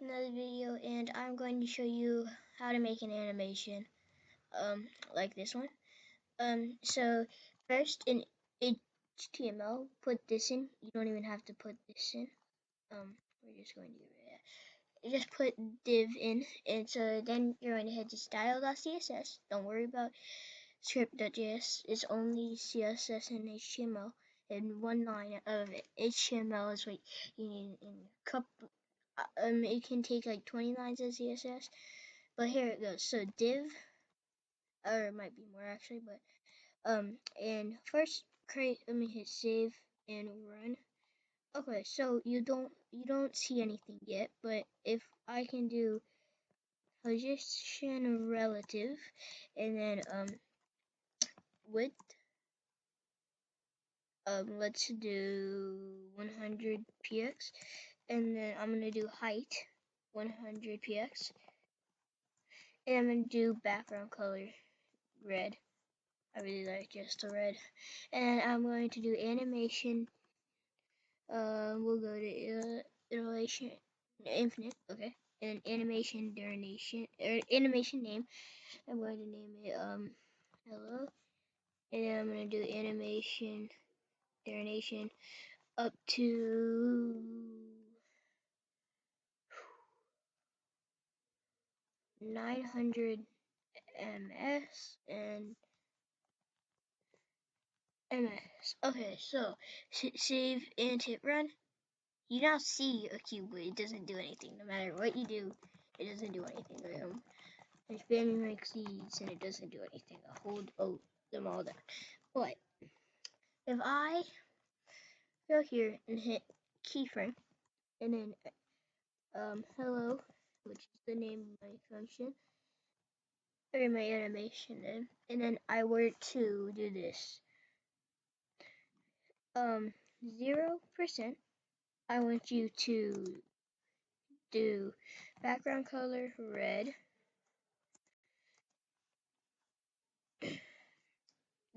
to another video, and I'm going to show you how to make an animation like this one. So first in HTML, put this in. You don't even have to put this in. We're just going to get rid of it. Just put div in, and so then you're going to head to style.css. Don't worry about script.js. It's only CSS and HTML, and one line of HTML is what you need in a couple. It can take like 20 lines of CSS, but here it goes. So div, or it might be more actually, but and first let me hit save and run. Okay, so you don't see anything yet, but if I can do position relative, and then width, let's do 100 px, and then I'm gonna do height 100 px, and I'm gonna do background color red. I really like just the red. And I'm going to do animation. We'll go to iteration infinite. Okay. And animation duration or animation name. I'm going to name it hello. And then I'm going to do animation duration up to 900 ms and ms. Okay, so save and hit run. You now see a cube, but it doesn't do anything. No matter what you do, it doesn't do anything. I'm spamming like seeds, and it doesn't do anything. I hold them all down. But if I go here and hit keyframe, and then hello, which is the name of my function, or my animation name, and then I were to do this 0%, I want you to do background color red,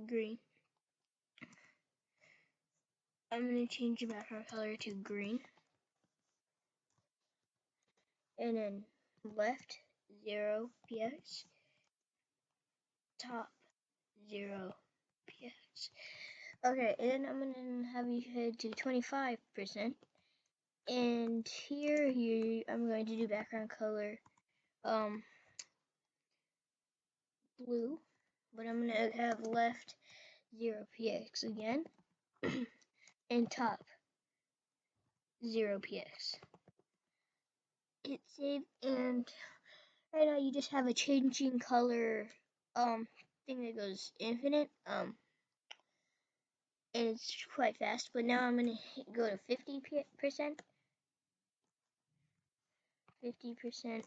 green. I'm going to change the background color to green, and then left 0 px, top 0 px. Okay, and then I'm going to have you head to 25%, and here I'm going to do background color blue, but I'm going to have left 0 px again, and top 0 px. Hit save, and right now you just have a changing color thing that goes infinite, and it's quite fast. But now I'm gonna go to 50%, 50%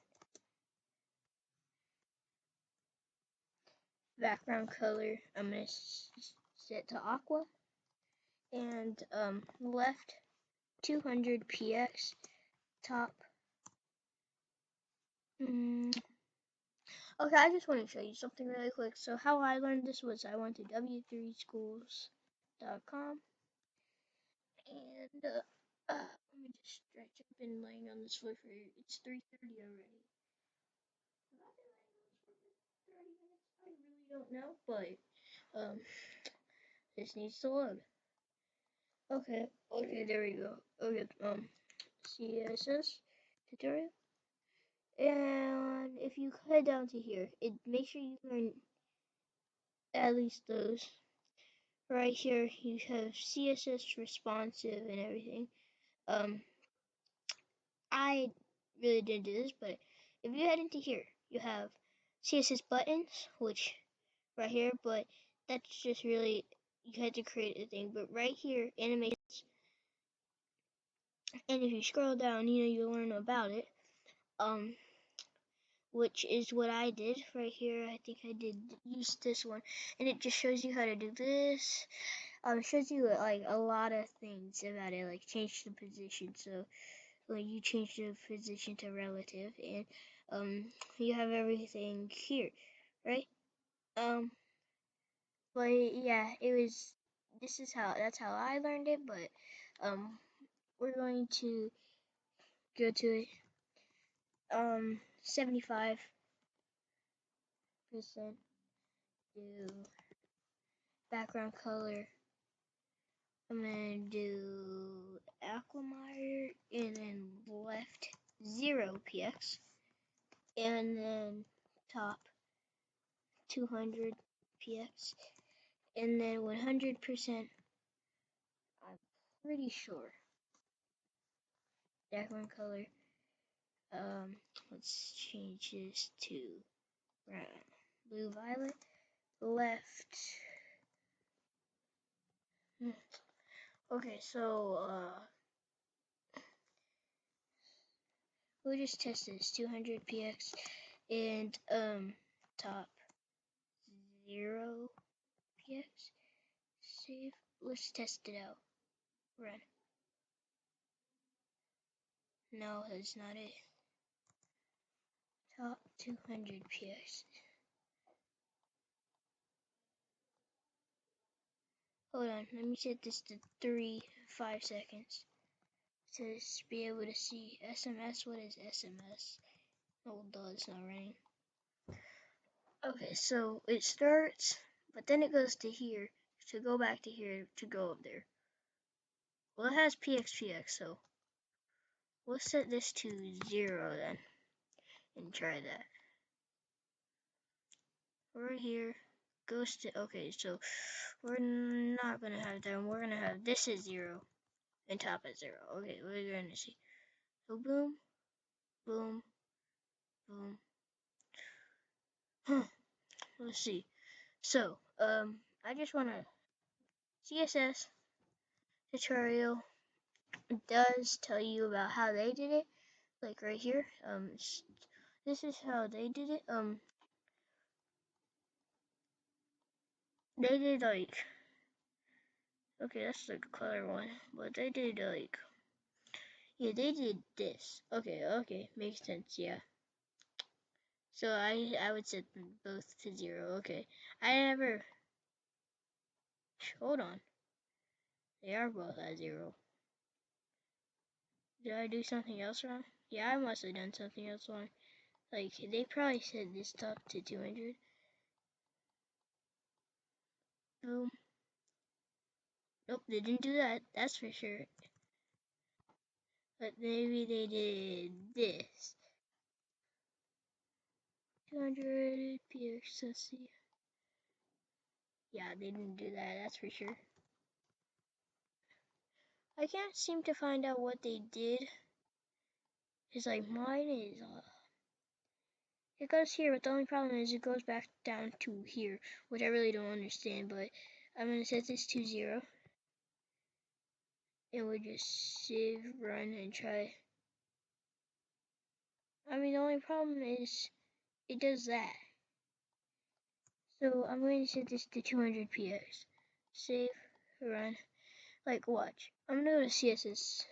background color. I'm gonna set to aqua, and left 200 px, top. Okay, I just want to show you something really quick. So how I learned this was I went to w3schools.com, and let me just stretch. I've been laying on this floor for it's 3:30 already. Have I been laying on this floor for 30 minutes? I really don't know, but this needs to load. Okay, there we go. Okay, CSS tutorial. And if you head down to here, make sure you learn at least those. Right here, you have CSS responsive and everything. I really didn't do this, but if you head into here, you have CSS buttons, which right here, but that's just really, you had to create a thing. But right here, animations, and if you scroll down, you learn about it. Which is what I did right here. I think I did use this one, and it just shows you how to do this. Shows you like a lot of things about it, like change the position. So like you change the position to relative, and you have everything here, right? But yeah, that's how I learned it. But we're going to go to it. 75% do background color. I'm gonna do Aquamire and then left 0 px and then top 200 px and then 100%. I'm pretty sure background color. Let's change this to blue violet. Left. Okay, so we'll just test this 200 px and top 0 px. Save. Let's test it out. Run. No, that's not it. Top 200 px. Hold on, let me set this to 5 seconds to be able to see SMS. What is SMS? Oh, duh, it's not running. Okay, so it starts, but then it goes to here to go back to here to go up there. Well, it has PXPX, so we'll set this to 0 then and try that. Right here goes to, okay, so we're not gonna have that. We're gonna have this at 0 and top at 0. Okay, we're gonna see. So boom, boom, boom. Let's see. So, I just wanna CSS tutorial does tell you about how they did it, like right here. This is how they did it. They did like, okay, that's the color one, but they did like, yeah, they did this. Okay, makes sense, yeah. So I would set them both to 0. Okay, I never. Hold on, they are both at 0. Did I do something else wrong? Yeah, I must have done something else wrong. Like they probably set this top to 200. Boom. Nope, they didn't do that. That's for sure. But maybe they did this. 200 px. Let's see. Yeah, they didn't do that. That's for sure. I can't seem to find out what they did. It's like mine is. It goes here, but the only problem is it goes back down to here, which I really don't understand. But I'm gonna set this to 0, and we'll just save, run, and try. I mean, the only problem is it does that. So I'm going to set this to 200 px. Save, run. Like, watch. I'm gonna go to CSS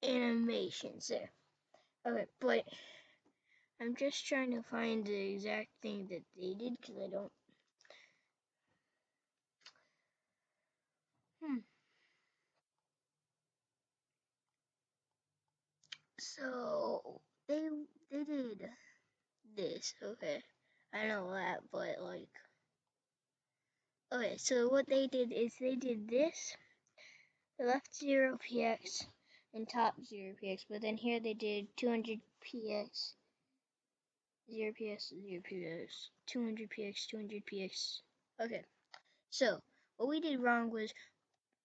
animations there. Okay, but I'm just trying to find the exact thing that they did because I don't. So they did this. Okay, I know that, but like, okay. So what they did is they did this. They left 0 px and top 0 px, but then here they did 200 px, 0 px, 0 px, 200 px, 200 px. Okay. So what we did wrong was,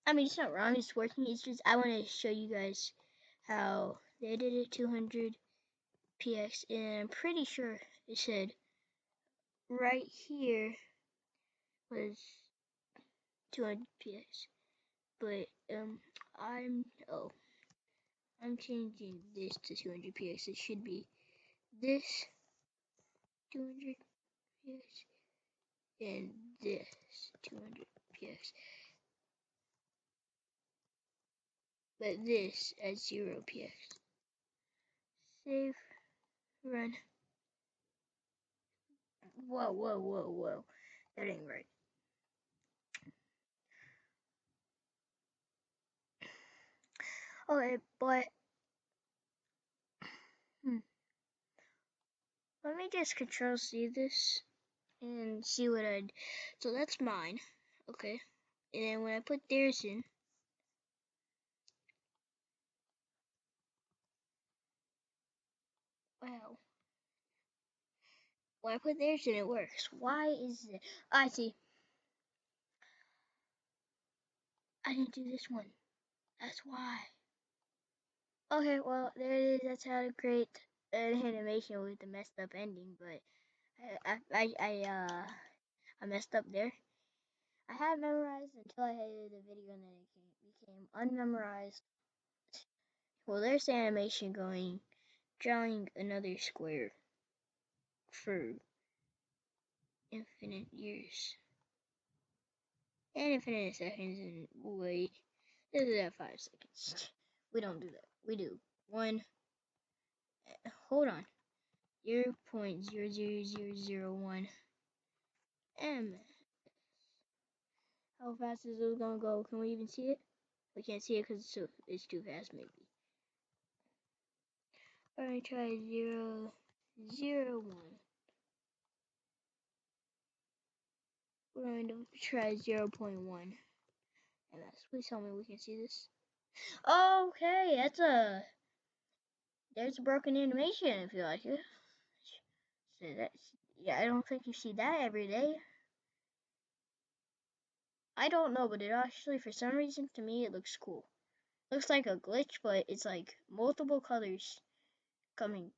I mean, it's not wrong, it's working. It's just I want to show you guys how they did it 200 px, and I'm pretty sure it said right here was 200 px, but I'm changing this to 200 px. It should be this 200 px and this 200 px, but this at 0 px. Save, run. Whoa. That ain't right. Okay, but Let me just control C this and see what I. So that's mine. Okay. And then when I put theirs in, wow. When I put theirs in, it works. Why is it? I see. I didn't do this one. That's why. Okay, well there it is. That's how to create an animation with a messed up ending. But I messed up there. I had memorized until I edited the video, and then it became unmemorized. Well, there's the animation going, drawing another square for infinite years and infinite seconds. And wait, this is at 5 seconds. We don't do that. We do one. Hold on. 0.00001 m. How fast is it gonna go? Can we even see it? We can't see it because it's too fast, maybe. We're gonna try 0.001. We're going to try 0.1 ms. Please tell me we can see this. Okay, there's a broken animation if you like it. So yeah, I don't think you see that every day. I don't know, but it actually, for some reason, to me, it looks cool. Looks like a glitch, but it's like multiple colors coming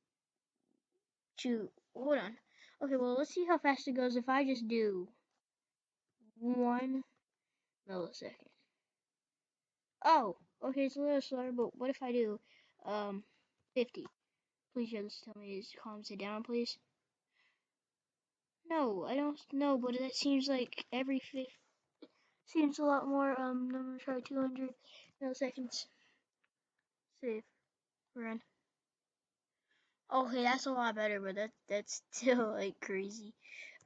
to. Hold on. Okay, well, let's see how fast it goes if I just do 1 millisecond. Oh, okay, it's a little slower, but what if I do 50? Please just tell me to calm it down, please. No, I don't know, but that seems like every fifth seems a lot more. I'm gonna try 200 milliseconds. Save. Run. Okay, that's a lot better, but that's still like crazy.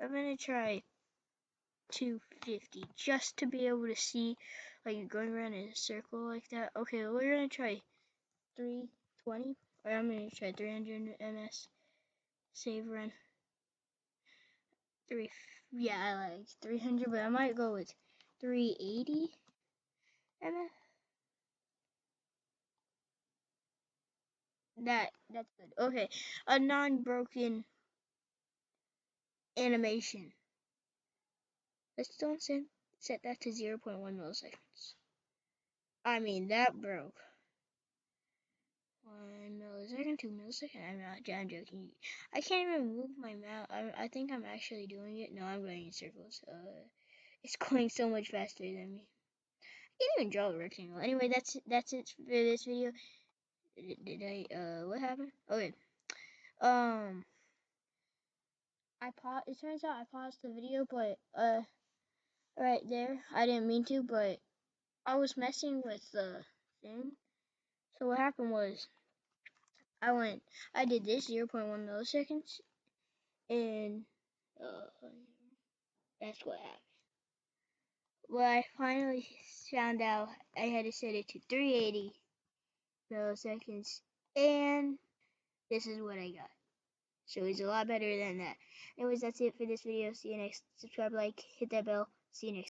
I'm gonna try 250 just to be able to see like you're going around in a circle like that. Okay, well, we're gonna try 320, or I'm gonna try 300 ms. Save, run. Three. Yeah, I like 300, but I might go with 380 ms. That's good. Okay, a non-broken animation. Let's don't set that to 0.1 milliseconds. I mean that broke. 1 millisecond, 2 milliseconds. I'm joking. I can't even move my mouse. I think I'm actually doing it. No, I'm going in circles. It's going so much faster than me. I can't even draw a rectangle. Anyway, that's it for this video. Did I what happened? Okay. It turns out I paused the video, but right there, I didn't mean to, but I was messing with the thing. So what happened was I did this 0.1 milliseconds, and uh, that's what happened. Well, I finally found out I had to set it to 380 milliseconds, and this is what I got. So it's a lot better than that. Anyways, that's it for this video. See you next. Subscribe, like, hit that bell. See you next.